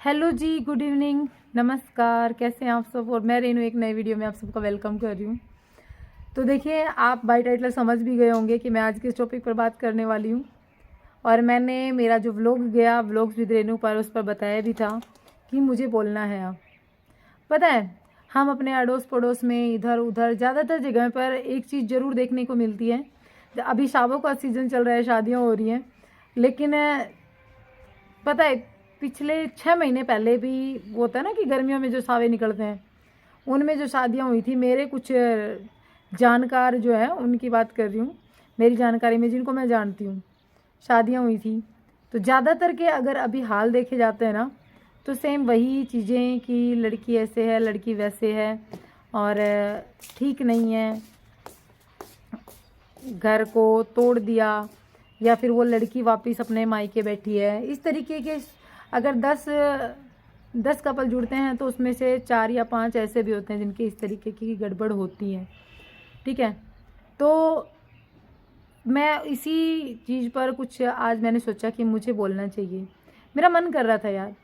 Hello जी, good evening, नमस्कार। कैसे हैं आप सब? और मैं रेनू एक नई वीडियो में आप सबका वेलकम कर रही हूँ। तो देखिए, आप बाय टाइटल समझ भी गए होंगे कि मैं आज किस टॉपिक पर बात करने वाली हूँ। और मैंने मेरा जो व्लॉग गया व्लॉग्स विद रेनू पर, उस पर बताया भी था कि मुझे बोलना है। अब पता है, हम अपने अड़ोस पड़ोस में इधर उधर ज़्यादातर जगह पर एक चीज़ ज़रूर देखने को मिलती है। अभी शादियों का सीज़न चल रहा है, शादियाँ हो रही हैं, लेकिन पता है पिछले 6 महीने पहले भी वो होता है ना कि गर्मियों में जो सावे निकलते हैं, उनमें जो शादियां हुई थी, मेरे कुछ जानकार जो है उनकी बात कर रही हूँ, मेरी जानकारी में जिनको मैं जानती हूँ, शादियां हुई थी। तो ज़्यादातर के अगर अभी हाल देखे जाते हैं ना, तो सेम वही चीज़ें कि लड़की ऐसे है, लड़की वैसे है, और ठीक नहीं है, घर को तोड़ दिया, या फिर वो लड़की वापस अपने मायके बैठी है। इस तरीके के अगर 10 कपल जुड़ते हैं तो उसमें से 4 या 5 ऐसे भी होते हैं जिनकी इस तरीके की गड़बड़ होती है। ठीक है, तो मैं इसी चीज़ पर कुछ आज मैंने सोचा कि मुझे बोलना चाहिए। मेरा मन कर रहा था यार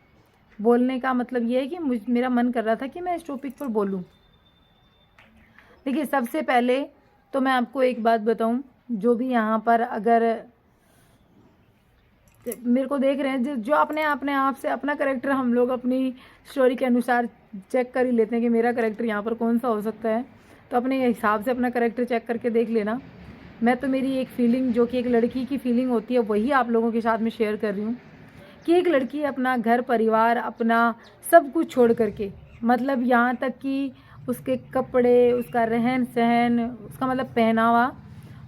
बोलने का, मतलब ये है कि मेरा मन कर रहा था कि मैं इस टॉपिक पर बोलूँ। देखिए, सबसे पहले तो मैं आपको एक बात बताऊं, जो भी यहाँ पर अगर मेरे को देख रहे हैं, जो अपने अपने आप से अपना करेक्टर हम लोग अपनी स्टोरी के अनुसार चेक कर ही लेते हैं कि मेरा करेक्टर यहाँ पर कौन सा हो सकता है। तो अपने हिसाब से अपना करेक्टर चेक करके देख लेना। मैं तो मेरी एक फीलिंग, जो कि एक लड़की की फीलिंग होती है, वही आप लोगों के साथ में शेयर कर रही हूँ कि एक लड़की अपना घर परिवार, अपना सब कुछ छोड़ करके, मतलब यहाँ तक कि उसके कपड़े, उसका रहन सहन, उसका मतलब पहनावा,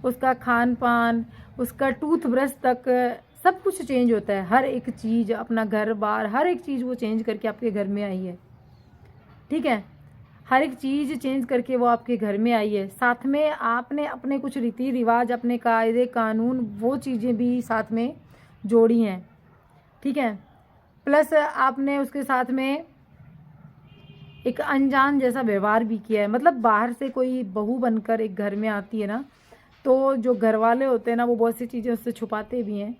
उसका खान पान, उसका टूथब्रश तक सब कुछ चेंज होता है। हर एक चीज़, अपना घर बार, हर एक चीज़ वो चेंज करके आपके घर में आई है। ठीक है, हर एक चीज़ चेंज करके वो आपके घर में आई है। साथ में आपने अपने कुछ रीति रिवाज, अपने कायदे कानून, वो चीज़ें भी साथ में जोड़ी हैं। ठीक है, प्लस आपने उसके साथ में एक अनजान जैसा व्यवहार भी किया है। मतलब बाहर से कोई बहू बनकर एक घर में आती है ना, तो जो घर वाले होते हैं ना, वो बहुत सी चीज़ें उससे छुपाते भी हैं।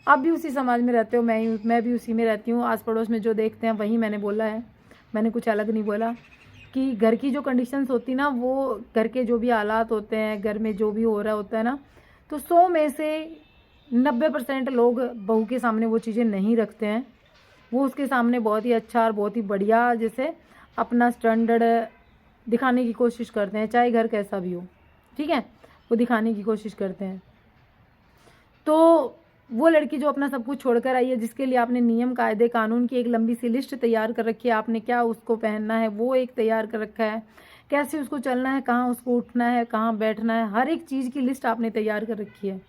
आप भी उसी समाज में रहते हो, मैं भी उसी में रहती हूँ। आस पड़ोस में जो देखते हैं वही मैंने बोला है, मैंने कुछ अलग नहीं बोला। कि घर की जो कंडीशंस होती ना, वो घर के जो भी हालात होते हैं, घर में जो भी हो रहा होता है ना, तो 100 में से 90% लोग बहू के सामने वो चीज़ें नहीं रखते हैं। वो उसके सामने बहुत ही अच्छा और बहुत ही बढ़िया जैसे अपना स्टैंडर्ड दिखाने की कोशिश करते हैं, चाहे घर कैसा भी हो। ठीक है, वो दिखाने की कोशिश करते हैं। तो वो लड़की जो अपना सब कुछ छोड़कर आई है, जिसके लिए आपने नियम कायदे कानून की एक लंबी सी लिस्ट तैयार कर रखी है, आपने क्या उसको पहनना है वो एक तैयार कर रखा है, कैसे उसको चलना है, कहाँ उसको उठना है, कहाँ बैठना है, हर एक चीज़ की लिस्ट आपने तैयार कर रखी है।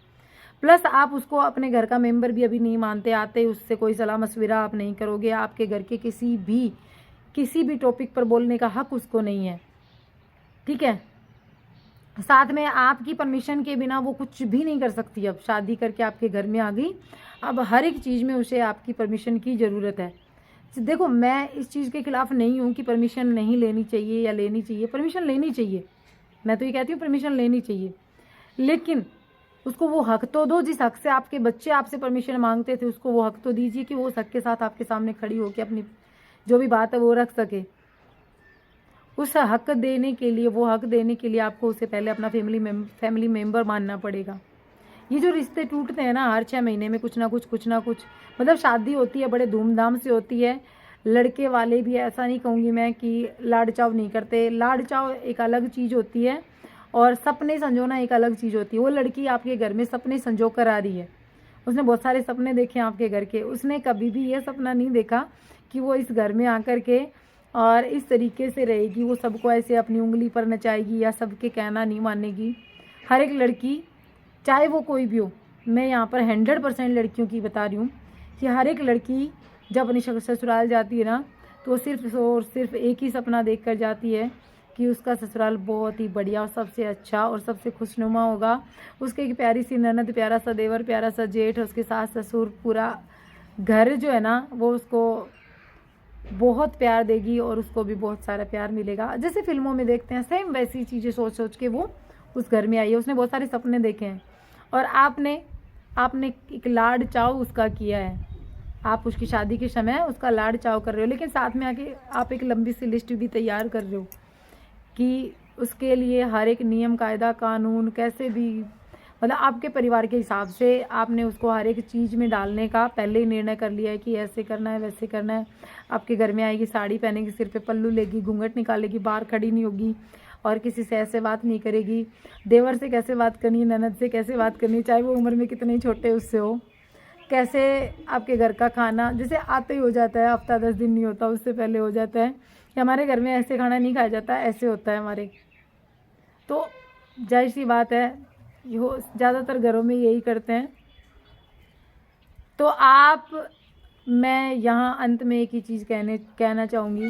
प्लस आप उसको अपने घर का मेंबर भी अभी नहीं मानते, आते उससे कोई सलाह मशविरा आप नहीं करोगे। आपके घर के किसी भी टॉपिक पर बोलने का हक उसको नहीं है। ठीक है, साथ में आपकी परमिशन के बिना वो कुछ भी नहीं कर सकती। अब शादी करके आपके घर में आ गई, अब हर एक चीज़ में उसे आपकी परमिशन की ज़रूरत है। देखो, मैं इस चीज़ के खिलाफ नहीं हूँ कि परमिशन नहीं लेनी चाहिए या लेनी चाहिए, परमिशन लेनी चाहिए। मैं तो ये कहती हूँ परमिशन लेनी चाहिए, लेकिन उसको वो हक तो दो जिस हक से आपके बच्चे आपसे परमिशन मांगते थे। उसको वो हक तो दीजिए कि वो उस हक के साथ आपके सामने खड़ी होकर अपनी जो भी बात है वो रख सके। उस हक देने के लिए, वो हक देने के लिए आपको उससे पहले अपना फैमिली मेम्बर मानना पड़ेगा। ये जो रिश्ते टूटते हैं ना हर 6 महीने में, कुछ ना कुछ, मतलब शादी होती है बड़े धूमधाम से होती है। लड़के वाले भी, ऐसा नहीं कहूँगी मैं कि लाड़ चाव नहीं करते, लाड़ चाव एक अलग चीज़ होती है और सपने संजोना एक अलग चीज़ होती है। वो लड़की आपके घर में सपने संजो कर आ रही है, उसने बहुत सारे सपने देखे हैं आपके घर के। उसने कभी भी ये सपना नहीं देखा कि वो इस घर में आकर के और इस तरीके से रहेगी, वो सबको ऐसे अपनी उंगली पर नचाएगी या सबके कहना नहीं मानेगी। हर एक लड़की, चाहे वो कोई भी हो, मैं यहाँ पर 100% लड़कियों की बता रही हूँ कि हर एक लड़की जब अपनी ससुराल जाती है ना, तो सिर्फ और सिर्फ एक ही सपना देख कर जाती है कि उसका ससुराल बहुत ही बढ़िया और सबसे अच्छा और सबसे खुशनुमा होगा। उसके एक प्यारी सी ननद, प्यारा सा देवर, प्यारा सा जेठ, उसके सास ससुर, पूरा घर जो है ना वो उसको बहुत प्यार देगी और उसको भी बहुत सारा प्यार मिलेगा। जैसे फिल्मों में देखते हैं, सेम वैसी चीज़ें सोच सोच के वो उस घर में आई है। उसने बहुत सारे सपने देखे हैं और आपने एक लाड़ चाव उसका किया है। आप उसकी शादी के समय उसका लाड़ चाव कर रहे हो, लेकिन साथ में आके आप एक लंबी सी लिस्ट भी तैयार कर रहे हो कि उसके लिए हर एक नियम कायदा कानून कैसे भी, मतलब आपके परिवार के हिसाब से आपने उसको हर एक चीज़ में डालने का पहले ही निर्णय कर लिया है कि ऐसे करना है वैसे करना है। आपके घर में आएगी, साड़ी पहनेगी, सिर पे पल्लू लेगी, घूंघट निकालेगी, बाहर खड़ी नहीं होगी और किसी से ऐसे बात नहीं करेगी। देवर से कैसे बात करनी है, ननद से कैसे बात करनी है, चाहे वो उम्र में कितने ही छोटे उससे हो। कैसे आपके घर का खाना जैसे आते ही हो जाता है, हफ्ता 10 दिन नहीं होता उससे पहले हो जाता है कि हमारे घर में ऐसे खाना नहीं खाया जाता, ऐसे होता है हमारे। तो जाहिर सी बात है यो ज़्यादातर घरों में यही करते हैं। तो मैं यहाँ अंत में एक ही चीज़ कहना चाहूँगी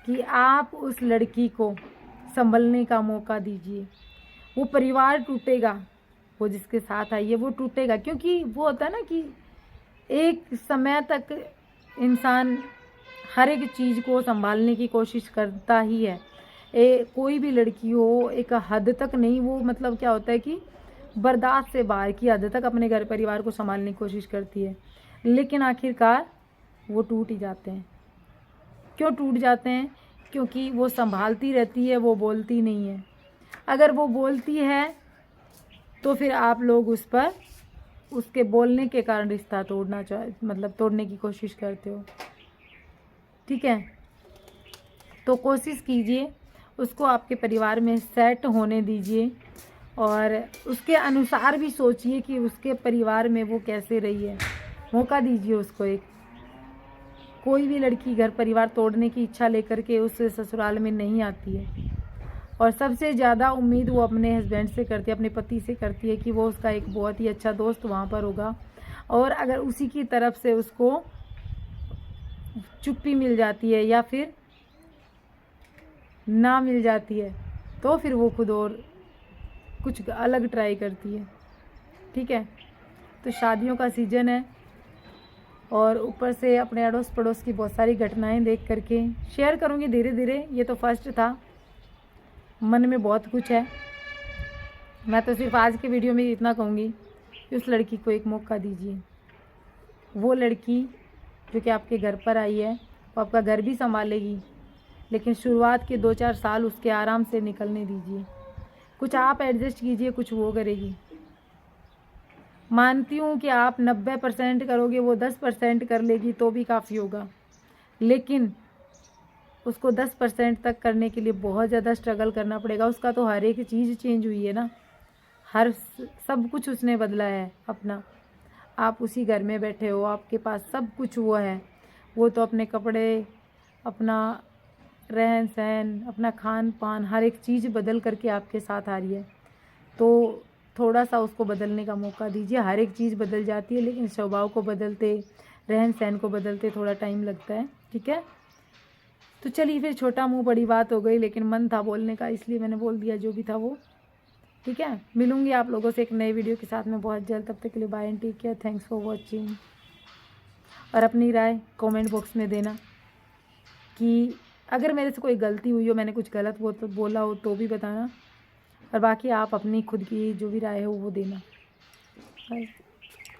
कि आप उस लड़की को संभलने का मौका दीजिए। वो परिवार टूटेगा, वो जिसके साथ आई है वो टूटेगा, क्योंकि वो होता है ना कि एक समय तक इंसान हर एक चीज़ को संभालने की कोशिश करता ही है। कोई भी लड़की हो एक हद तक नहीं, वो मतलब क्या होता है कि बर्दाश्त से बाहर की हद तक अपने घर परिवार को संभालने की कोशिश करती है, लेकिन आखिरकार वो टूट ही जाते हैं। क्यों टूट जाते हैं? क्योंकि वो संभालती रहती है, वो बोलती नहीं है। अगर वो बोलती है तो फिर आप लोग उस पर उसके बोलने के कारण रिश्ता तोड़ने की कोशिश करते हो। ठीक है, तो कोशिश कीजिए उसको आपके परिवार में सेट होने दीजिए और उसके अनुसार भी सोचिए कि उसके परिवार में वो कैसे रही है। मौका दीजिए उसको एक। कोई भी लड़की घर परिवार तोड़ने की इच्छा लेकर के उस ससुराल में नहीं आती है, और सबसे ज़्यादा उम्मीद वो अपने हस्बैंड से करती है, अपने पति से करती है कि वो उसका एक बहुत ही अच्छा दोस्त वहाँ पर होगा, और अगर उसी की तरफ से उसको चुप्पी मिल जाती है या फिर ना मिल जाती है तो फिर वो खुद और कुछ अलग ट्राई करती है। ठीक है, तो शादियों का सीज़न है और ऊपर से अपने अड़ोस पड़ोस की बहुत सारी घटनाएं देख करके शेयर करूँगी धीरे धीरे। ये तो फर्स्ट था, मन में बहुत कुछ है। मैं तो सिर्फ आज के वीडियो में इतना कहूँगी कि उस लड़की को एक मौका दीजिए। वो लड़की जो कि आपके घर पर आई है वो आपका घर भी संभालेगी, लेकिन शुरुआत के 2-4 साल उसके आराम से निकलने दीजिए। कुछ आप एडजस्ट कीजिए, कुछ वो करेगी। मानती हूँ कि आप 90% करोगे, वो 10% कर लेगी तो भी काफ़ी होगा, लेकिन उसको 10% तक करने के लिए बहुत ज़्यादा स्ट्रगल करना पड़ेगा। उसका तो हर एक चीज़ चेंज हुई है ना, सब कुछ उसने बदला है अपना। आप उसी घर में बैठे हो, आपके पास सब कुछ वो है, वो तो अपने कपड़े, अपना रहन सहन, अपना खान पान, हर एक चीज़ बदल करके आपके साथ आ रही है। तो थोड़ा सा उसको बदलने का मौका दीजिए। हर एक चीज़ बदल जाती है, लेकिन स्वभाव को बदलते, रहन सहन को बदलते थोड़ा टाइम लगता है। ठीक है, तो चलिए फिर, छोटा मुंह बड़ी बात हो गई, लेकिन मन था बोलने का इसलिए मैंने बोल दिया जो भी था वो। ठीक है, मिलूंगी आप लोगों से एक नए वीडियो के साथ में बहुत जल्द। तब तक के लिए bye and take care, thanks for watching. और अपनी राय कमेंट बॉक्स में देना कि अगर मेरे से कोई गलती हुई हो, मैंने कुछ गलत बोला हो तो भी बताना, और बाकी आप अपनी खुद की जो भी राय हो वो देना। बाय।